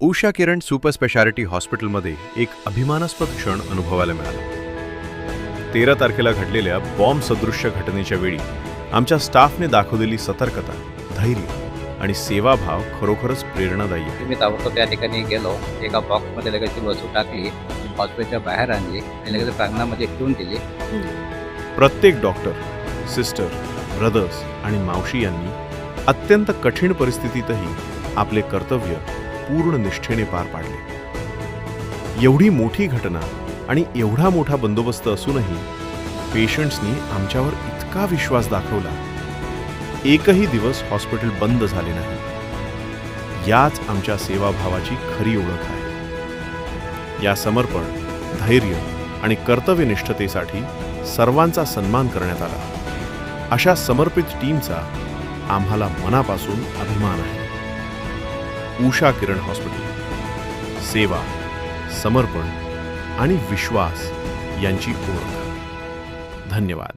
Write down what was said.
Usha Kiran super speciality हॉस्पिटलमध्ये एक अभिमानास्पद क्षण अनुभवायला मिळाला. 13 तारखेला घडलेल्या बॉम्ब सदृश्य घटनेच्या वेळी आमच्या स्टाफने दाखवलेली सतर्कता, धैर्य आणि सेवाभाव खरोखरच प्रेरणादायी आहे. मी ताबडतोब त्या ठिकाणी गेलो. एका बॉक्समध्ये लगेच ती वस्तू टाकली, हॉस्पिटलच्या बाहेर आणली आणि लगेच प्रांगणामध्ये ठेवून दिली. प्रत्येक डॉक्टर, सिस्टर, ब्रदर्स आणि मावशी यांनी अत्यंत कठीण परिस्थितीतही आपले कर्तव्य पूर्ण निष्ठेने पार पाडले. एवढी मोठी घटना आणि एवढा मोठा बंदोबस्त असूनही पेशंट्सनी आमच्यावर इतका विश्वास दाखवला. एकही दिवस हॉस्पिटल बंद झाले नाही. याच आमच्या सेवाभावाची खरी ओळख आहे. या समर्पण, धैर्य आणि कर्तव्यनिष्ठतेसाठी सर्वांचा सन्मान करण्यात आला. अशा समर्पित टीमचा आम्हाला मनापासून अभिमान आहे. उषा किरण हॉस्पिटल, सेवा, समर्पण आणि विश्वास यांची ओळख. धन्यवाद.